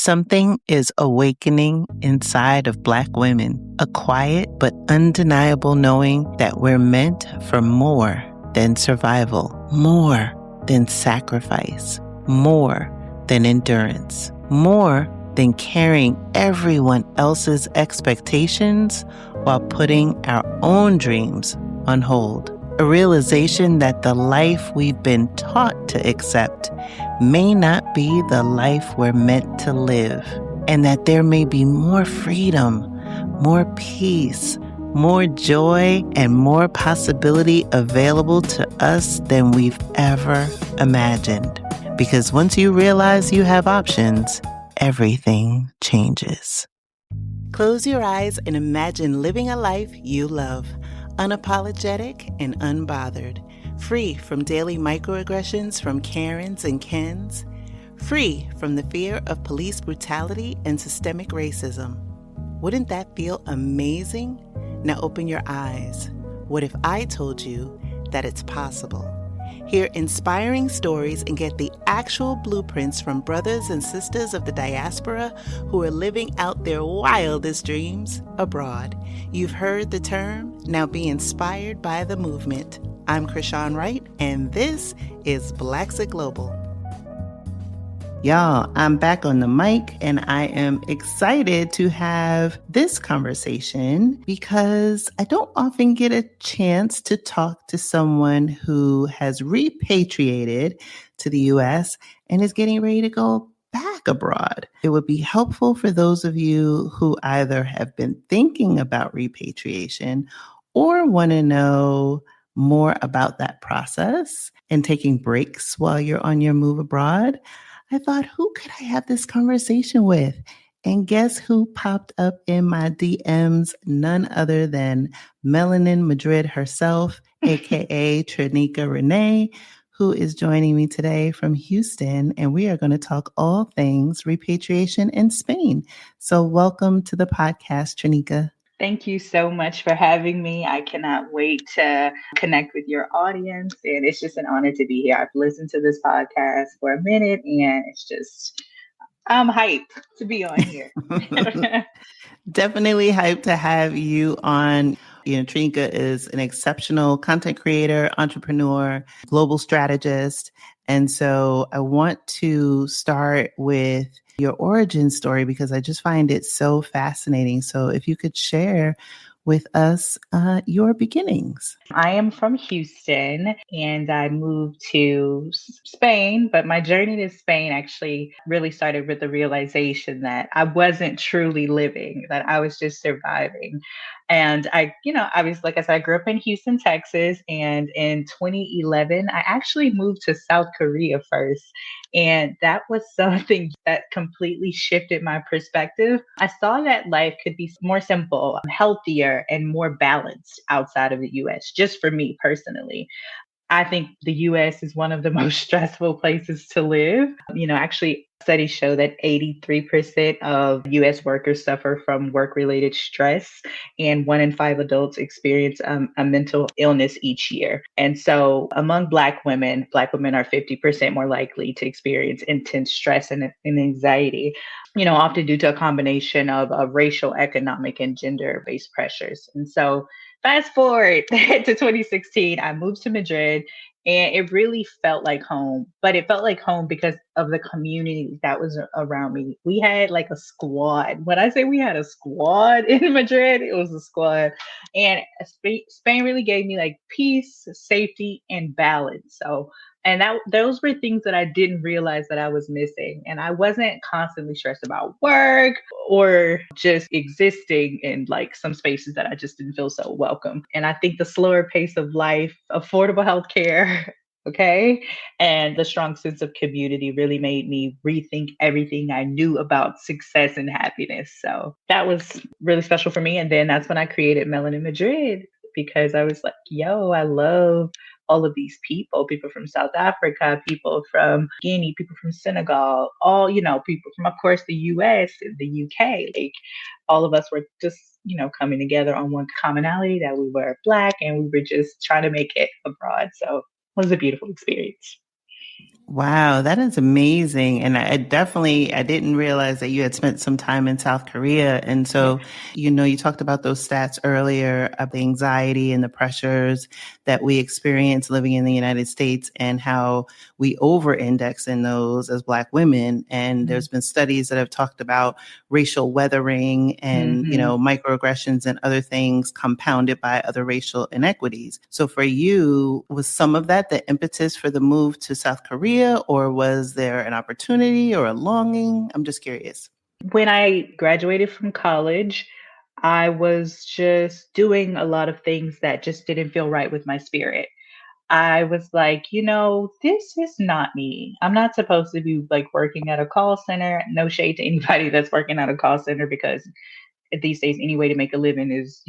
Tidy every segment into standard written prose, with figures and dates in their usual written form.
Something is awakening inside of Black women, a quiet but undeniable knowing that we're meant for more than survival, more than sacrifice, more than endurance, more than carrying everyone else's expectations while putting our own dreams on hold. A realization that the life we've been taught to accept may not be the life we're meant to live, and that there may be more freedom, more peace, more joy, and more possibility available to us than we've ever imagined. Because once you realize you have options, everything changes. Close your eyes and imagine living a life you love, unapologetic and unbothered, free from daily microaggressions from Karens and Kens, free from the fear of police brutality and systemic racism. Wouldn't that feel amazing? Now open your eyes. What if I told you that it's possible? Hear inspiring stories and get the actual blueprints from brothers and sisters of the diaspora who are living out their wildest dreams abroad. You've heard the term, now be inspired by the movement. I'm Krishan Wright, and this is Blaxit Global. Y'all, I'm back on the mic, and I am excited to have this conversation because I don't often get a chance to talk to someone who has repatriated to the U.S. and is getting ready to go back abroad. It would be helpful for those of you who either have been thinking about repatriation or want to know more about that process and taking breaks while you're on your move abroad. I thought, who could I have this conversation with? And guess who popped up in my DMs? None other than Melanin Madrid herself, aka Traneka René, who is joining me today from Houston. And we are going to talk all things repatriation in Spain. So welcome to the podcast, Traneka. Thank you so much for having me. I cannot wait to connect with your audience. And it's just an honor to be here. I've listened to this podcast for a minute and I'm hyped to be on here. Definitely hyped to have you on. Traneka is an exceptional content creator, entrepreneur, global strategist. And so I want to start with your origin story because I just find it so fascinating. So if you could share with us your beginnings. I am from Houston and I moved to Spain, but my journey to Spain actually really started with the realization that I wasn't truly living, that I was just surviving. And I was, like I said, I grew up in Houston, Texas. And in 2011, I actually moved to South Korea first. And that was something that completely shifted my perspective. I saw that life could be more simple, healthier, and more balanced outside of the US, just for me personally. I think the US is one of the most stressful places to live. Actually, studies show that 83% of US workers suffer from work-related stress, and 1 in 5 adults experience a mental illness each year. And so among Black women are 50% more likely to experience intense stress and anxiety, often due to a combination of racial, economic, and gender-based pressures. And so fast forward to 2016, I moved to Madrid and it really felt like home. But it felt like home because of the community that was around me. We had like a squad. When I say we had a squad in Madrid, it was a squad. And Spain really gave me like peace, safety, and balance. And those were things that I didn't realize that I was missing. And I wasn't constantly stressed about work or just existing in like some spaces that I just didn't feel so welcome. And I think the slower pace of life, affordable healthcare, okay, and the strong sense of community really made me rethink everything I knew about success and happiness. So that was really special for me. And then that's when I created Melanin Madrid, because I was like, yo, I love all of these people from South Africa, people from Guinea, people from Senegal, all, people from, of course, the US and the UK. Like all of us were just, coming together on one commonality, that we were Black and we were just trying to make it abroad. So it was a beautiful experience. Wow, that is amazing. And I didn't realize that you had spent some time in South Korea. And Yeah. so, you talked about those stats earlier of the anxiety and the pressures that we experience living in the United States and how we over index in those as Black women. And there's been studies that have talked about racial weathering and, Mm-hmm. microaggressions and other things compounded by other racial inequities. So for you, was some of that the impetus for the move to South Korea, or was there an opportunity or a longing? I'm just curious. When I graduated from college, I was just doing a lot of things that just didn't feel right with my spirit. I was like, this is not me. I'm not supposed to be like working at a call center. No shade to anybody that's working at a call center because these days any way to make a living is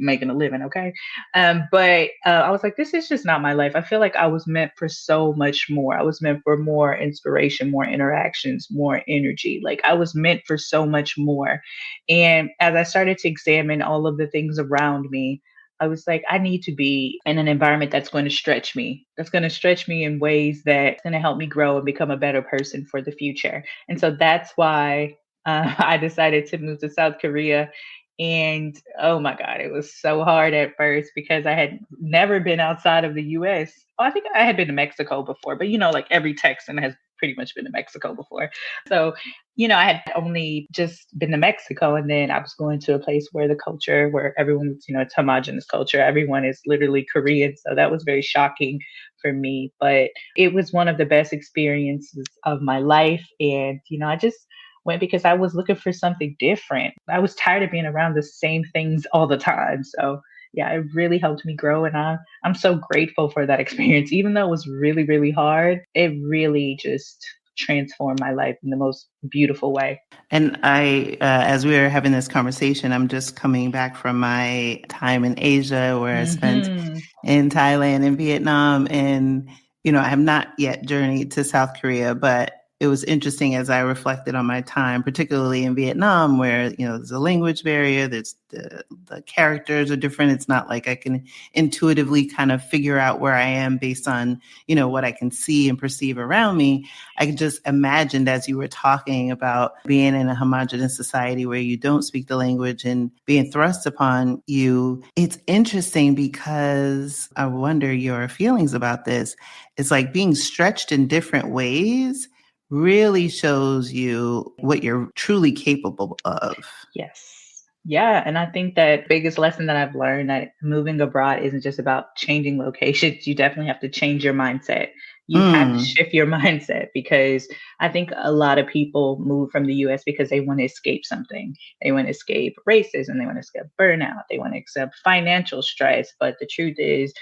making a living. Okay. But I was like, this is just not my life. I feel like I was meant for so much more. I was meant for more inspiration, more interactions, more energy. Like I was meant for so much more. And as I started to examine all of the things around me, I was like, I need to be in an environment that's going to stretch me, that's going to stretch me in ways that's going to help me grow and become a better person for the future. And so that's why I decided to move to South Korea. And oh my God, it was so hard at first because I had never been outside of the US. Well, I think I had been to Mexico before, but like every Texan has pretty much been to Mexico before. So, I had only just been to Mexico, and then I was going to a place where the culture, where everyone's, it's homogenous culture. Everyone is literally Korean. So that was very shocking for me. But it was one of the best experiences of my life. And, I just went because I was looking for something different. I was tired of being around the same things all the time. So yeah, it really helped me grow. And I'm so grateful for that experience. Even though it was really, really hard, it really just transformed my life in the most beautiful way. And as we were having this conversation, I'm just coming back from my time in Asia where I spent Hmm. in Thailand and Vietnam. And, I have not yet journeyed to South Korea, but it was interesting as I reflected on my time, particularly in Vietnam, where, there's a language barrier, there's the characters are different. It's not like I can intuitively kind of figure out where I am based on, what I can see and perceive around me. I could just imagined as you were talking about being in a homogenous society where you don't speak the language and being thrust upon you. It's interesting because I wonder your feelings about this. It's like being stretched in different ways really shows you what you're truly capable of. Yes. Yeah. And I think that biggest lesson that I've learned that moving abroad isn't just about changing locations. You definitely have to change your mindset. You have to Mm. shift your mindset because I think a lot of people move from the US because they want to escape something. They want to escape racism. They want to escape burnout. They want to escape financial stress. But the truth is,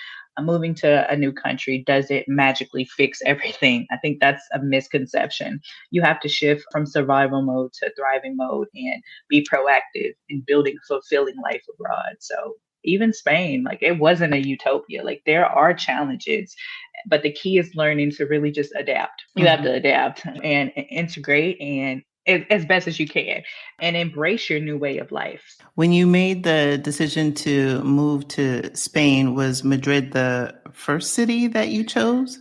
moving to a new country doesn't magically fix everything. I think that's a misconception. You have to shift from survival mode to thriving mode and be proactive in building a fulfilling life abroad. So even Spain, like it wasn't a utopia. Like there are challenges, but the key is learning to really just adapt. You have Mhm. to adapt and integrate and as best as you can and embrace your new way of life. When you made the decision to move to Spain, was Madrid the first city that you chose?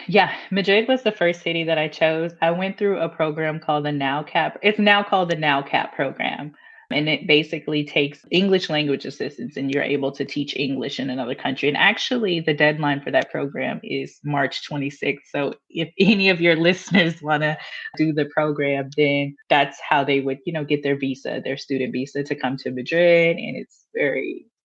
Yeah, Madrid was the first city that I chose. I went through a program called the Now Cap. It's now called the Now Cap program. And it basically takes English language assistance and you're able to teach English in another country. And actually, the deadline for that program is March 26th. So if any of your listeners want to do the program, then that's how they would, get their visa, their student visa to come to Madrid. And it's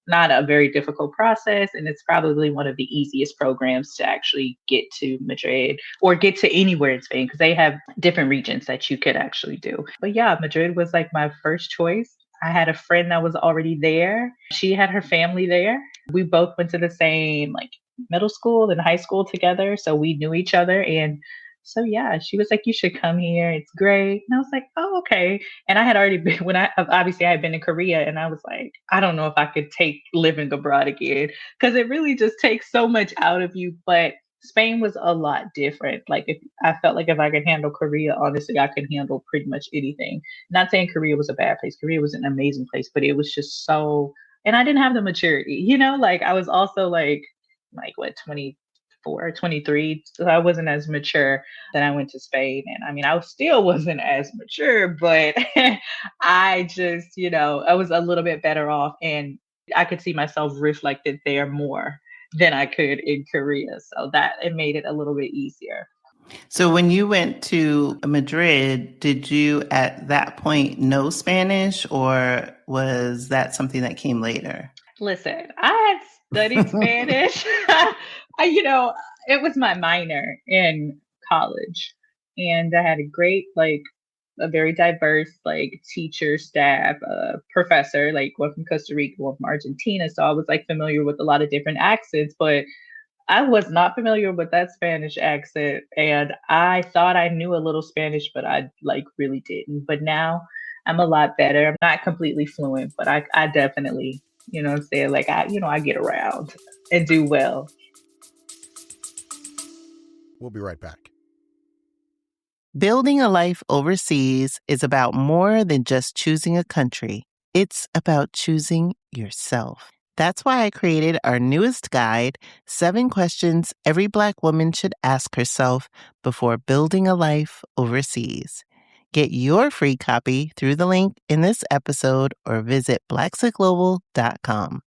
not a very difficult process. And it's probably one of the easiest programs to actually get to Madrid or get to anywhere in Spain because they have different regions that you could actually do. But yeah, Madrid was like my first choice. I had a friend that was already there. She had her family there. We both went to the same like middle school and high school together. So we knew each other. And so yeah, she was like, you should come here. It's great. And I was like, oh, okay. And I had already been obviously I had been in Korea and I was like, I don't know if I could take living abroad again because it really just takes so much out of you. But Spain was a lot different. Like if I felt like if I could handle Korea, honestly, I could handle pretty much anything. Not saying Korea was a bad place. Korea was an amazing place, but it was just so and I didn't have the maturity, like I was also like what, 20 24, 23. So I wasn't as mature. Then I went to Spain. And I mean, I still wasn't as mature, but I just, I was a little bit better off. And I could see myself reflected there more than I could in Korea. So that it made it a little bit easier. So when you went to Madrid, did you at that point know Spanish, or was that something that came later? Listen, I had studied Spanish. It was my minor in college. And I had a great, like, a very diverse, like, teacher, staff, professor, like one from Costa Rica, one from Argentina. So I was like familiar with a lot of different accents, but I was not familiar with that Spanish accent, and I thought I knew a little Spanish, but I like really didn't. But now I'm a lot better. I'm not completely fluent, but I definitely, what I'm saying, like I get around and do well. We'll be right back. Building a life overseas is about more than just choosing a country. It's about choosing yourself. That's why I created our newest guide, 7 Questions Every Black Woman Should Ask Herself Before Building a Life Overseas. Get your free copy through the link in this episode or visit blaxitglobal.com.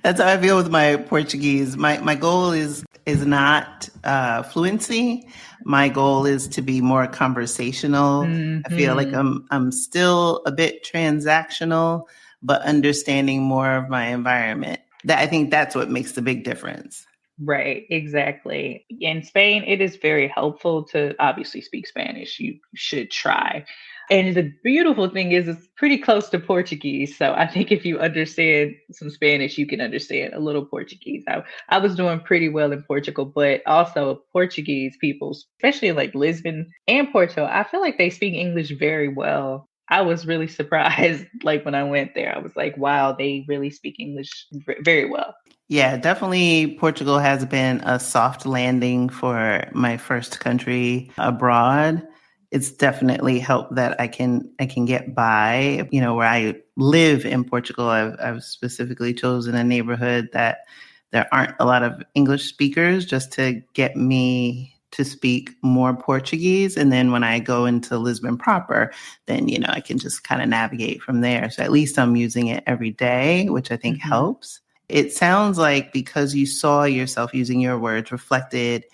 That's how I feel with my Portuguese. My goal is not fluency. My goal is to be more conversational. I feel like I'm still a bit transactional, but understanding more of my environment. I think that's what makes the big difference. Right, exactly. In Spain, it is very helpful to obviously speak Spanish. You should try. And the beautiful thing is, it's pretty close to Portuguese. So I think if you understand some Spanish, you can understand a little Portuguese. I was doing pretty well in Portugal, but also Portuguese people, especially in like Lisbon and Porto, I feel like they speak English very well. I was really surprised, like when I went there, I was like, wow, they really speak English very well. Yeah, definitely Portugal has been a soft landing for my first country abroad. It's definitely helped that I can get by. Where I live in Portugal, I've specifically chosen a neighborhood that there aren't a lot of English speakers, just to get me to speak more Portuguese. And then when I go into Lisbon proper, then, I can just kind of navigate from there. So at least I'm using it every day, which I think helps. It sounds like because you saw yourself, using your words, reflected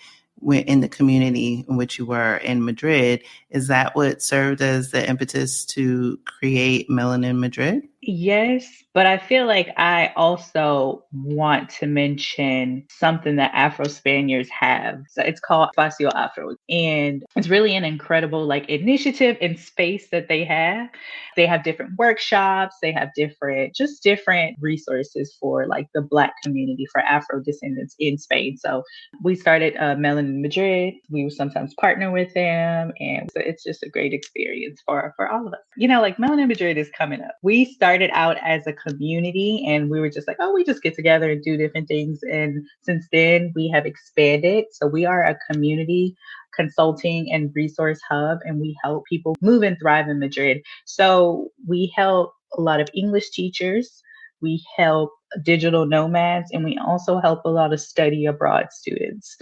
in the community in which you were in Madrid, is that what served as the impetus to create Melanin Madrid? Yes, but I feel like I also want to mention something that Afro Spaniards have. So it's called Espacio Afro, and it's really an incredible like initiative and space that they have. They have different workshops, they have different resources for like the Black community, for Afro descendants in Spain. So we started Melanin Madrid. We would sometimes partner with them, and so it's just a great experience for all of us. Like Melanin Madrid is coming up. We started out as a community, and we were just like, oh, we just get together and do different things. And since then, we have expanded. So we are a community consulting and resource hub, and we help people move and thrive in Madrid. So we help a lot of English teachers. We help digital nomads, and we also help a lot of study abroad students.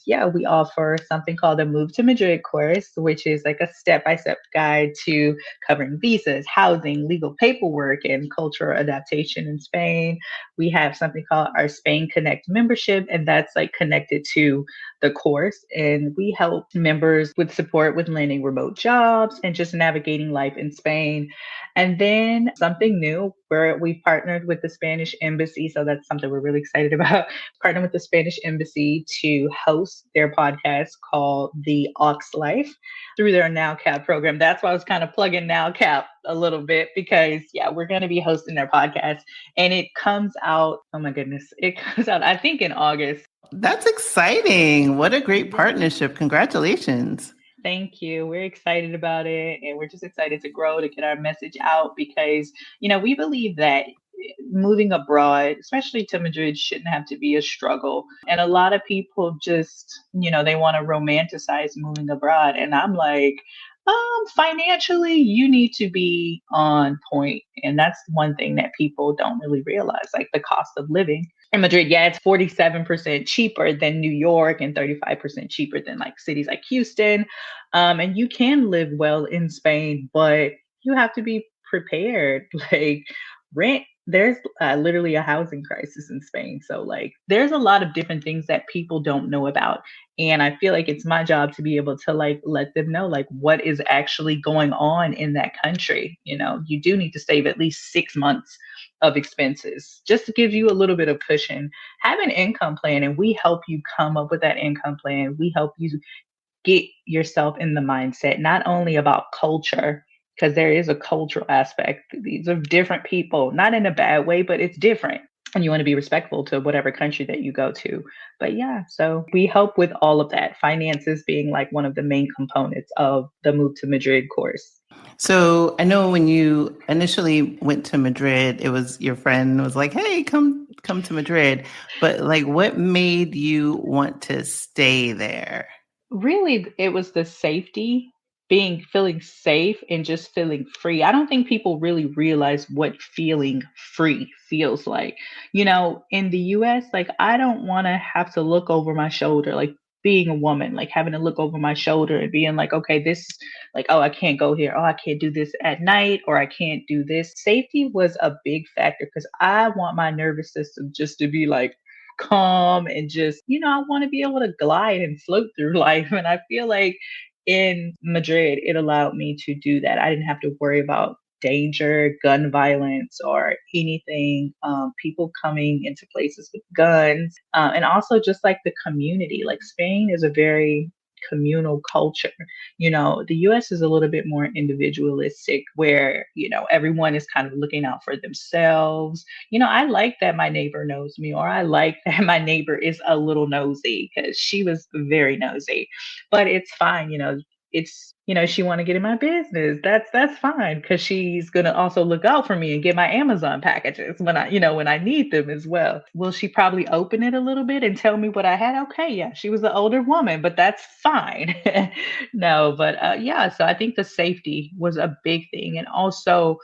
Yeah, we offer something called a Move to Madrid course, which is like a step-by-step guide to covering visas, housing, legal paperwork, and cultural adaptation in Spain. We have something called our Spain Connect membership, and that's like connected to the course. And we help members with support with landing remote jobs and just navigating life in Spain. And then something new where we partnered with the Spanish Embassy. So that's something we're really excited about. Partnered with the Spanish Embassy to host their podcast called The Aux Life through their NowCap program. That's why I was kind of plugging NowCap a little bit, because yeah, we're going to be hosting their podcast, and it comes out, oh my goodness, it comes out, I think, in August. That's exciting. What a great partnership. Congratulations. Thank you. We're excited about it, and we're just excited to grow, to get our message out, because, we believe that moving abroad, especially to Madrid, shouldn't have to be a struggle. And a lot of people just, they want to romanticize moving abroad. And I'm like, Financially, you need to be on point, and that's one thing that people don't really realize, like the cost of living in Madrid. Yeah, it's 47% cheaper than New York and 35% cheaper than like cities like Houston. And you can live well in Spain, but you have to be prepared. Like rent, there's literally a housing crisis in Spain. So like, there's a lot of different things that people don't know about, and I feel like it's my job to be able to like let them know like what is actually going on in that country. You know, you do need to save at least 6 months of expenses just to give you a little bit of cushion. Have an income plan, and we help you come up with that income plan. We help you get yourself in the mindset, not only about culture, because there is a cultural aspect. These are different people, not in a bad way, but it's different. And you want to be respectful to whatever country that you go to. But yeah, so we help with all of that, finances being like one of the main components of the Move to Madrid course. So I know when you initially went to Madrid, it was your friend was like, "Hey, come to Madrid." But like, what made you want to stay there? Really, it was the safety, feeling safe and just feeling free. I don't think people really realize what feeling free feels like. You know, in the US, like I don't want to have to look over my shoulder, like being a woman, like having to look over my shoulder and being like, okay, this, like, oh, I can't go here. Oh, I can't do this at night, or I can't do this. Safety was a big factor because I want my nervous system just to be like, calm and just, I want to be able to glide and float through life. And I feel like in Madrid, it allowed me to do that. I didn't have to worry about danger, gun violence, or anything, people coming into places with guns. And also just like the community. Like Spain is a very communal culture. You know, the US is a little bit more individualistic where, everyone is kind of looking out for themselves. I like that my neighbor knows me, or I like that my neighbor is a little nosy because she was very nosy. But it's fine, it's she want to get in my business. That's fine because she's gonna also look out for me and get my Amazon packages when I need them as well. Will she probably open it a little bit and tell me what I had? Okay, yeah, she was an older woman, but that's fine. No, but yeah, so I think the safety was a big thing, and also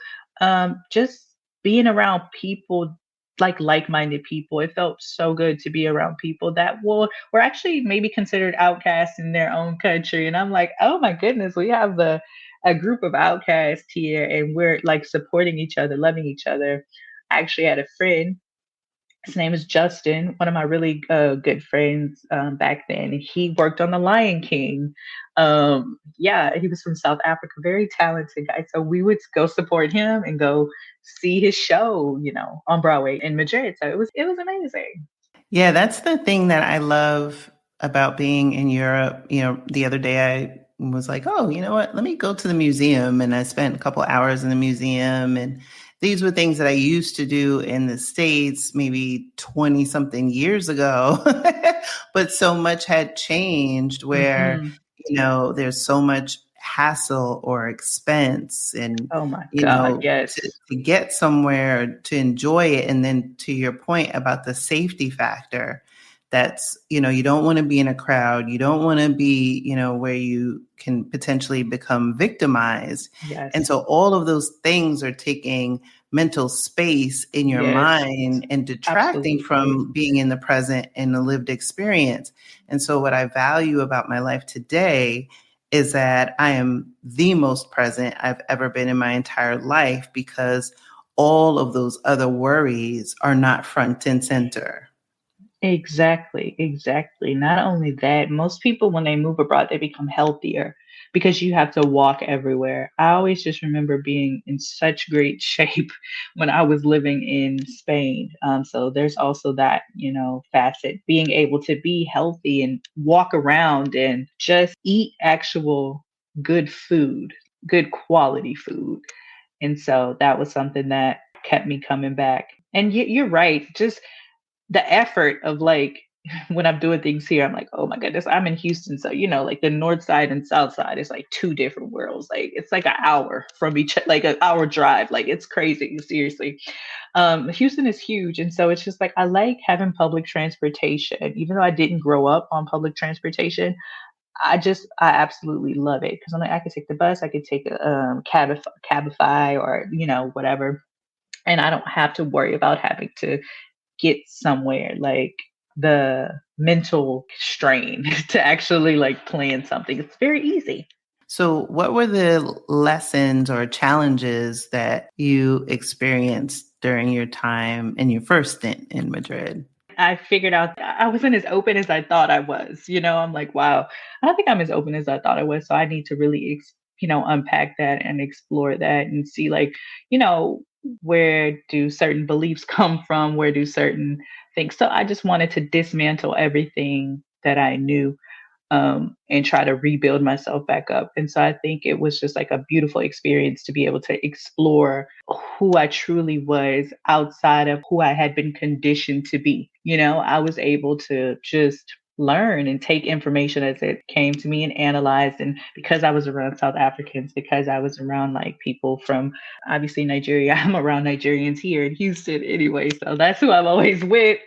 just being around people like-minded people. It felt so good to be around people that were actually maybe considered outcasts in their own country. And I'm like, oh my goodness, we have a group of outcasts here, and we're like supporting each other, loving each other. I actually had a friend. His name is Justin, one of my really good friends back then. He worked on The Lion King. Yeah, he was from South Africa, very talented guy. So we would go support him and go see his show, on Broadway in Madrid. So it was amazing. Yeah, that's the thing that I love about being in Europe. The other day I was like, oh, you know what? Let me go to the museum. And I spent a couple hours in the museum. And these were things that I used to do in the States maybe 20 something years ago. But so much had changed where, Hmm. there's so much hassle or expense and, Oh my God, to, yes, to get somewhere to enjoy it. And then to your point about the safety factor, that's, you don't want to be in a crowd. You don't want to be, where you can potentially become victimized. And yes, so all of those things are taking mental space in your yes, mind and detracting absolutely. from being in the present and the lived experience. And so what I value about my life today is that I am the most present I've ever been in my entire life because all of those other worries are not front and center. Exactly, exactly. Not only that, most people when they move abroad, they become healthier because you have to walk everywhere. I always just remember being in such great shape when I was living in Spain. So there's also that, facet, being able to be healthy and walk around and just eat actual good food, good quality food. And so that was something that kept me coming back. And you're right. Just the effort of like when I'm doing things here, I'm like, oh my goodness, I'm in Houston. So, like the north side and south side is like two different worlds. Like it's like an hour from like an hour drive. Like it's crazy, seriously. Houston is huge. And so it's just like, I like having public transportation. Even though I didn't grow up on public transportation, I absolutely love it because I'm like, I could take the bus, I could take a Cabify or, whatever. And I don't have to worry about having to get somewhere, like the mental strain to actually like plan something. It's very easy. So, what were the lessons or challenges that you experienced during your time in your first stint in Madrid? I figured out I wasn't as open as I thought I was. I'm like, wow, I don't think I'm as open as I thought I was. So I need to really, unpack that and explore that and see, like, you know, where do certain beliefs come from? Where do certain things? So I just wanted to dismantle everything that I knew, and try to rebuild myself back up. And so I think it was just like a beautiful experience to be able to explore who I truly was outside of who I had been conditioned to be. I was able to just learn and take information as it came to me and analyze. And because I was around South Africans, because I was around like people from obviously Nigeria, I'm around Nigerians here in Houston anyway. So that's who I'm always with.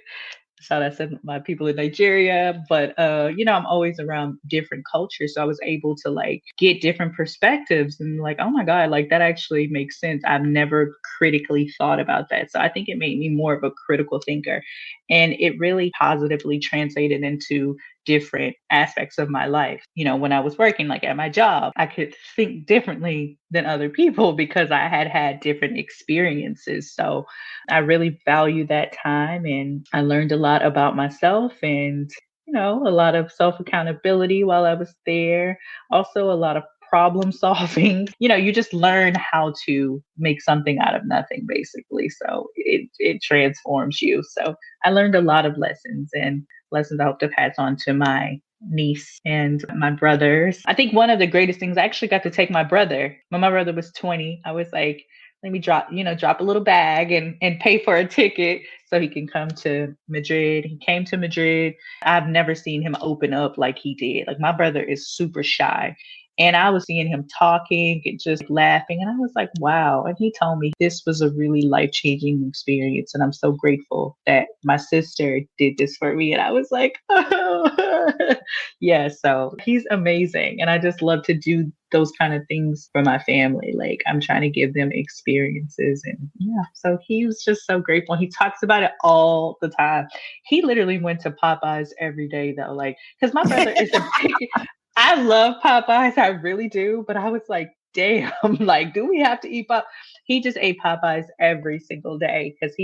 Shout out to my people in Nigeria. But I'm always around different cultures. So I was able to like get different perspectives and like, oh my God, like that actually makes sense. I've never critically thought about that. So I think it made me more of a critical thinker. And it really positively translated into different aspects of my life. When I was working, like at my job, I could think differently than other people because I had had different experiences. So I really value that time and I learned a lot about myself and, a lot of self accountability while I was there. Also, a lot of problem solving. You just learn how to make something out of nothing, basically. So it transforms you. So I learned a lot of lessons and lessons I hope to pass on to my niece and my brothers. I think one of the greatest things I actually got to take my brother. When my brother was 20, I was like, let me drop a little bag and pay for a ticket so he can come to Madrid. He came to Madrid. I've never seen him open up like he did. Like my brother is super shy. And I was seeing him talking and just laughing. And I was like, wow. And he told me this was a really life changing experience. And I'm so grateful that my sister did this for me. And I was like, oh, yeah. So he's amazing. And I just love to do those kind of things for my family. Like I'm trying to give them experiences. And yeah, so he was just so grateful. He talks about it all the time. He literally went to Popeyes every day though. Like, because my brother is a big, I love Popeyes, I really do. But I was like, damn, like, do we have to eat Pop? He just ate Popeyes every single day because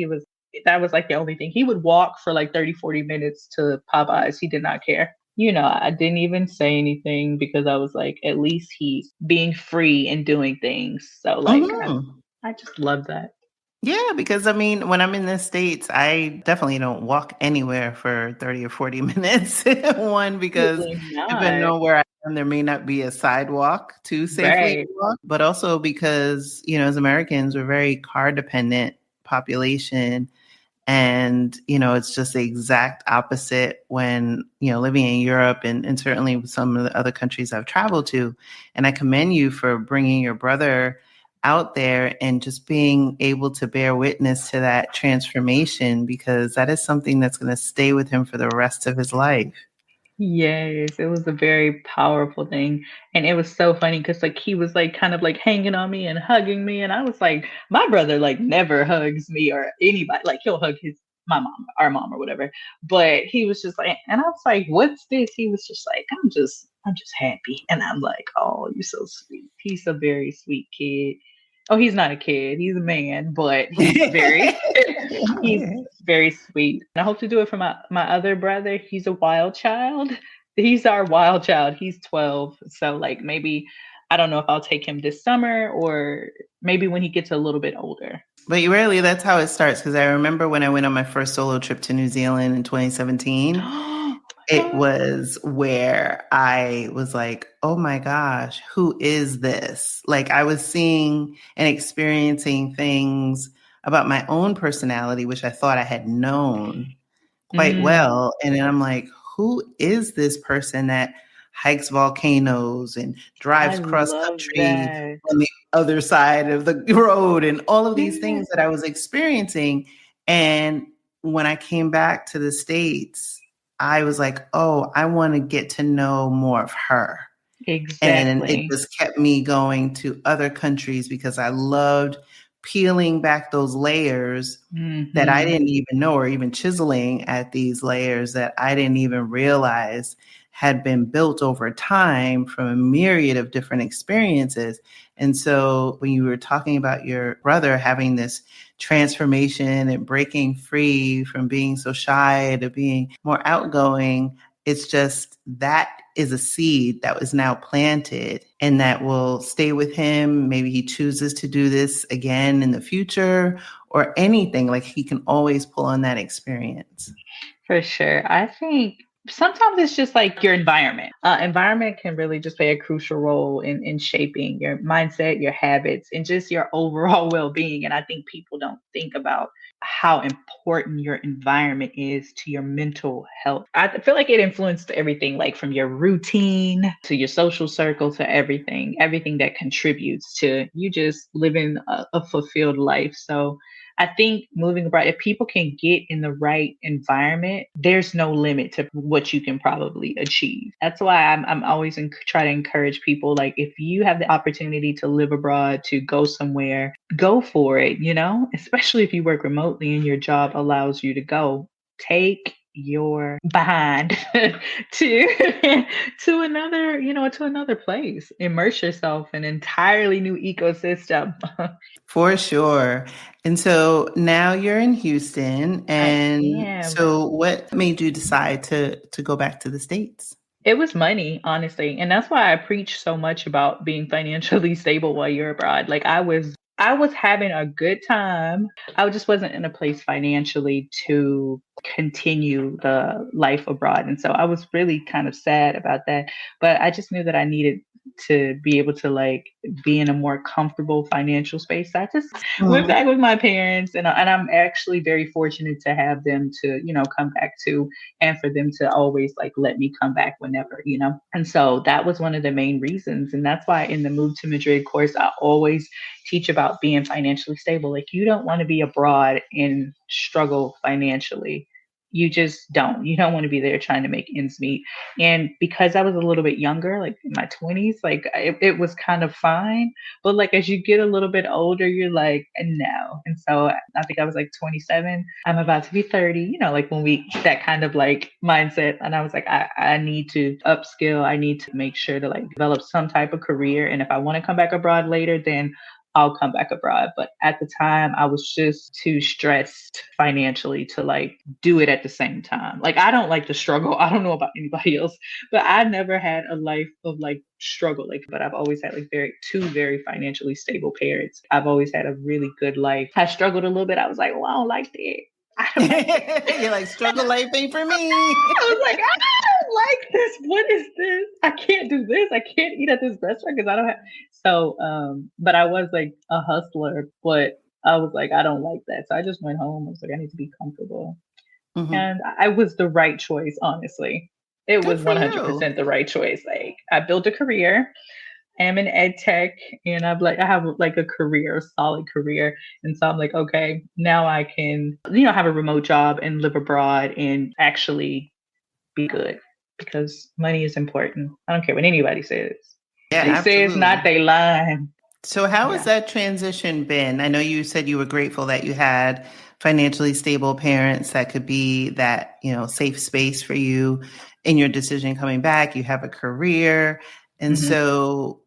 that was like the only thing. He would walk for like 30, 40 minutes to Popeyes. He did not care. I didn't even say anything because I was like, at least he's being free and doing things. So like, Mhm. I just love that. Yeah, because I mean, when I'm in the States, I definitely don't walk anywhere for 30 or 40 minutes. One, because Absolutely depending not. on where I am, there may not be a sidewalk to safely Right. walk, but also because, as Americans, we're very car dependent population. And, it's just the exact opposite when, living in Europe and certainly some of the other countries I've traveled to. And I commend you for bringing your brother out there and just being able to bear witness to that transformation, because that is something that's going to stay with him for the rest of his life. Yes, it was a very powerful thing. And it was so funny because like he was like kind of like hanging on me and hugging me. And I was like, my brother like never hugs me or anybody. Like he'll hug my mom, our mom or whatever. But he was just like, and I was like, what's this? He was just like, I'm just happy. And I'm like, oh, you're so sweet. He's a very sweet kid. Oh, he's not a kid, he's a man, but he's very he's very sweet. And I hope to do it for my other brother. He's a wild child. He's our wild child. He's 12. So like maybe I don't know if I'll take him this summer or maybe when he gets a little bit older. But rarely that's how it starts. Because I remember when I went on my first solo trip to New Zealand in 2017, Oh my it God. was where I was like, oh my gosh, who is this? Like I was seeing and experiencing things about my own personality, which I thought I had known quite Mm, well. And then I'm like, who is this person that hikes volcanoes and I drives cross love country that. on the other side of the road and all of these Yeah. things that I was experiencing? And when I came back to the States, I was like, oh, I want to get to know more of her. And it Exactly. just kept me going to other countries because I loved peeling back those layers that I Hmm. didn't even know, or even chiseling at these layers that I didn't even realize had been built over time from a myriad of different experiences. And so when you were talking about your brother having this transformation and breaking free from being so shy to being more outgoing, it's just that is a seed that was now planted and that will stay with him. Maybe he chooses to do this again in the future or anything. Like he can always pull on that experience. For sure. I think sometimes it's just like your environment. Environment can really just play a crucial role in shaping your mindset, your habits, and just your overall well being. And I think people don't think about how important your environment is to your mental health. I feel like it influenced everything, like from your routine to your social circle to everything that contributes to you just living a fulfilled life. So I think moving abroad, if people can get in the right environment, there's no limit to what you can probably achieve. That's why I'm always try to encourage people, like, if you have the opportunity to live abroad, to go somewhere, go for it, especially if you work remotely and your job allows you to go. Take your behind to to another place. Immerse yourself in an entirely new ecosystem. For sure. And so now you're in Houston. I And am. so what made you decide to go back to the States? It was money, honestly. And that's why I preach so much about being financially stable while you're abroad. Like I was having a good time. I just wasn't in a place financially to continue the life abroad. And so I was really kind of sad about that. But I just knew that I needed to be able to like be in a more comfortable financial space. So I just went Mhm. back with my parents, and I'm actually very fortunate to have them to, come back to, and for them to always like let me come back whenever. And so that was one of the main reasons. And that's why in the Move to Madrid course, I always teach about being financially stable. Like, you don't want to be abroad and struggle financially. You just don't. You don't want to be there trying to make ends meet. And because I was a little bit younger, like in my 20s, like it was kind of fine. But like as you get a little bit older, you're like, no. And so I think I was like 27. I'm about to be 30, like when we, that kind of like mindset. And I was like, I need to upskill. I need to make sure to like develop some type of career. And if I want to come back abroad later, then I'll come back abroad. But at the time, I was just too stressed financially to like do it at the same time. Like, I don't like to struggle. I don't know about anybody else, but I never had a life of like struggle. Like, but I've always had like two very financially stable parents. I've always had a really good life. I struggled a little bit. I was like, well, I don't like that. I don't You're like, struggle life ain't for me. I was like, I don't like this. What is this? I can't do this. I can't eat at this restaurant because I don't have. So, but I was like a hustler, but I was like, I don't like that. So I just went home. I was like, I need to be comfortable. Mhm. And I was the right choice, honestly. It Good was for you. 100% the right choice. Like, I built a career. I'm in ed tech, and I have like a career, a solid career. And so I'm like, okay, now I can, have a remote job and live abroad and actually be good, because money is important. I don't care what anybody says. Yeah, They say it's not, absolutely. they lying. So how has Yeah. that transition been? I know you said you were grateful that you had financially stable parents that could be that, safe space for you in your decision coming back. You have a career. And Hmm. so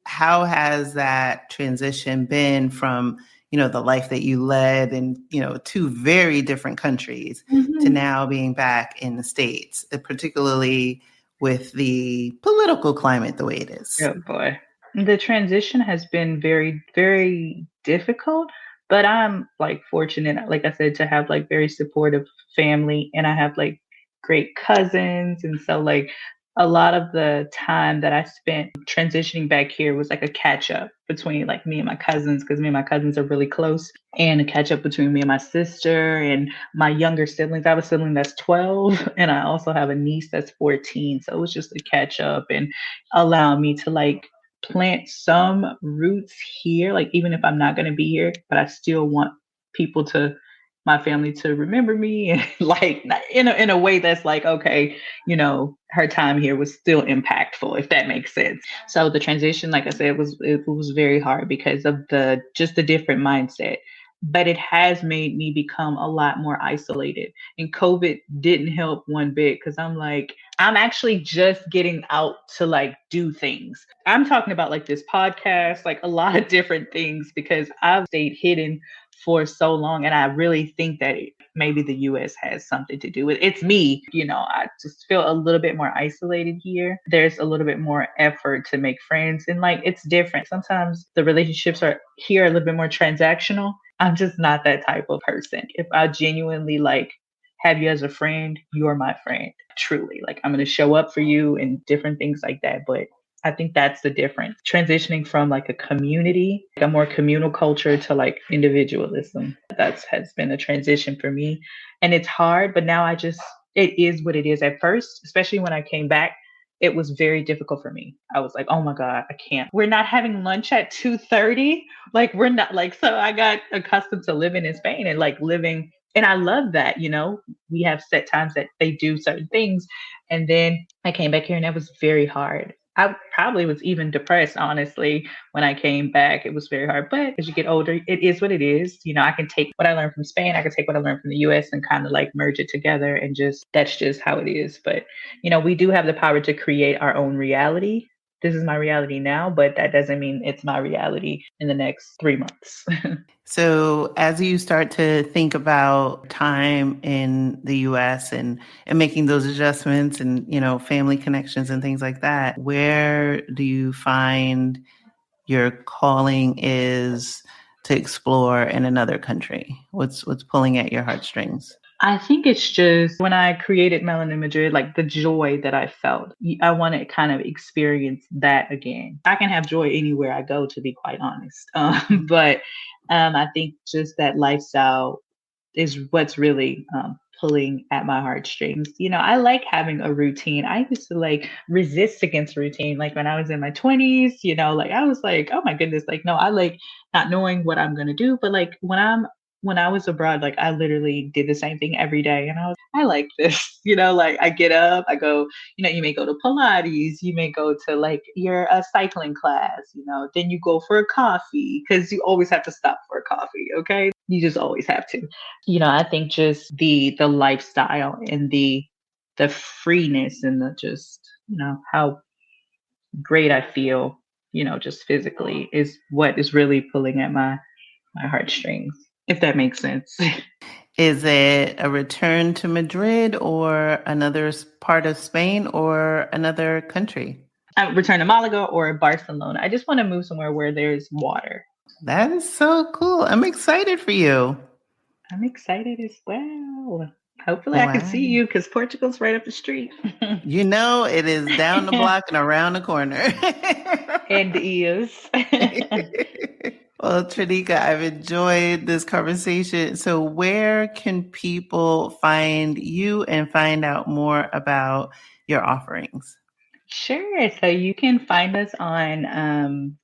how has that transition been from, the life that you led in, two very different countries to Hmm. now being back in the States, particularly with the political climate the way it is? Oh boy. The transition has been very, very difficult, but I'm like fortunate, like I said, to have like very supportive family, and I have like great cousins. And so like a lot of the time that I spent transitioning back here was like a catch up between like me and my cousins, because me and my cousins are really close, and a catch up between me and my sister and my younger siblings. I have a sibling that's 12, and I also have a niece that's 14. So it was just a catch up and allow me to like plant some roots here, like even if I'm not going to be here, but I still want people to, my family to remember me and like in a way that's like, okay, her time here was still impactful, if that makes sense. So the transition, like I said, it was very hard because of the different mindset. But it has made me become a lot more isolated. And COVID didn't help one bit because I'm actually just getting out to like do things. I'm talking about like this podcast, like a lot of different things because I've stayed hidden for so long. And I really think that maybe the US has something to do with it. It's me. I just feel a little bit more isolated here. There's a little bit more effort to make friends. And like it's different. Sometimes the relationships are here a little bit more transactional. I'm just not that type of person. If I genuinely like have you as a friend, you're my friend. Truly. Like I'm going to show up for you and different things like that. But I think that's the difference. Transitioning from like a community, like a more communal culture to like individualism. That's has been a transition for me. And it's hard, but now it is what it is. At first, especially when I came back, it was very difficult for me. I was like, oh my God, I can't. We're not having lunch at 2:30. Like we're not like, so I got accustomed to living in Spain and like living. And I love that, we have set times that they do certain things. And then I came back here and that was very hard. I probably was even depressed, honestly, when I came back. It was very hard. But as you get older, it is what it is. I can take what I learned from Spain, I can take what I learned from the US and kind of like merge it together and that's just how it is. But, we do have the power to create our own reality. This is my reality now, but that doesn't mean it's my reality in the next 3 months. So as you start to think about time in the US and making those adjustments and, family connections and things like that, where do you find your calling is to explore in another country? What's pulling at your heartstrings? I think it's just when I created Melanin Madrid, like the joy that I felt. I want to kind of experience that again. I can have joy anywhere I go, to be quite honest. But I think just that lifestyle is what's really pulling at my heartstrings. I like having a routine. I used to like resist against routine. Like when I was in my 20s, like I was like, oh my goodness, like no, I like not knowing what I'm gonna do. But like when I was abroad, like I literally did the same thing every day. And I like this, like I get up, I go, you may go to Pilates, you may go to like your cycling class, then you go for a coffee because you always have to stop for a coffee. Okay. You just always have to. I think just the lifestyle and the freeness and the just, how great I feel, just physically is what is really pulling at my heartstrings, if that makes sense. Is it a return to Madrid or another part of Spain or another country? I return to Malaga or Barcelona. I just want to move somewhere where there's water. That is so cool. I'm excited for you. I'm excited as well. Hopefully I can Wow. see you because Portugal's right up the street. It is down the block and around the corner. And the ears. Well, Traneka, I've enjoyed this conversation. So where can people find you and find out more about your offerings? Sure. So you can find us on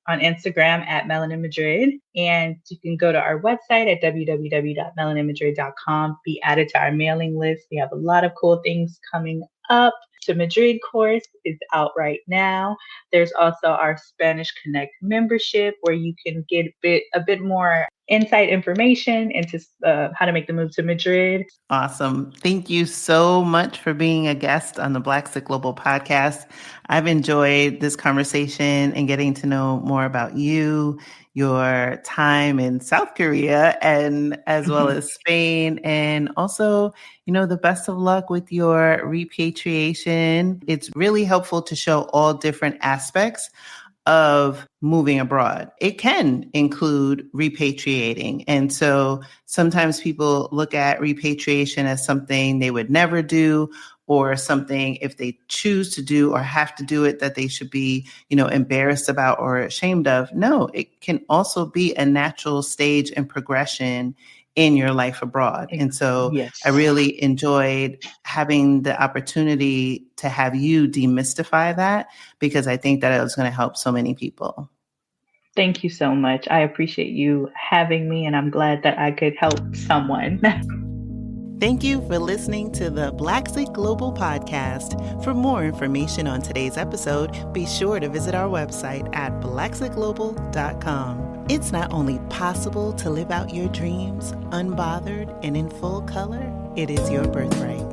Instagram at Melanin Madrid, and you can go to our website at www.melaninmadrid.com. Be added to our mailing list. We have a lot of cool things coming up. The Madrid course is out right now. There's also our Spanish Connect membership where you can get a bit more insight information into how to make the move to Madrid. Awesome. Thank you so much for being a guest on the Blaxit Global podcast. I've enjoyed this conversation and getting to know more about you, your time in South Korea, and as well as Spain. And also, the best of luck with your repatriation. It's really helpful to show all different aspects of moving abroad. It can include repatriating. And so sometimes people look at repatriation as something they would never do, or something if they choose to do or have to do it that they should be, embarrassed about or ashamed of. No, it can also be a natural stage and progression in your life abroad. And so Yes. I really enjoyed having the opportunity to have you demystify that, because I think that it was going to help so many people. Thank you so much. I appreciate you having me, and I'm glad that I could help someone. Thank you for listening to the Blaxit Global Podcast. For more information on today's episode, be sure to visit our website at blaxitglobal.com. It's not only possible to live out your dreams unbothered and in full color, it is your birthright.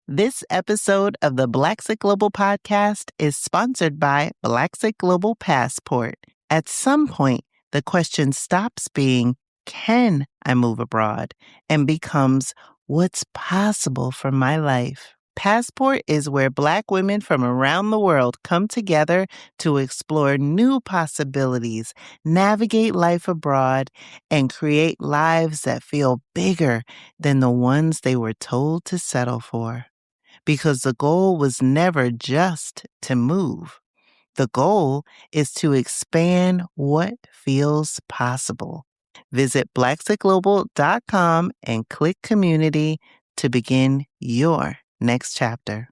This episode of the Blaxit Global Podcast is sponsored by Blaxit Global Passport. At some point, the question stops being, can I move abroad? And becomes, what's possible for my life? Passport is where Black women from around the world come together to explore new possibilities, navigate life abroad, and create lives that feel bigger than the ones they were told to settle for. Because the goal was never just to move. The goal is to expand what feels possible. Visit blaxitglobal.com and click community to begin your next chapter.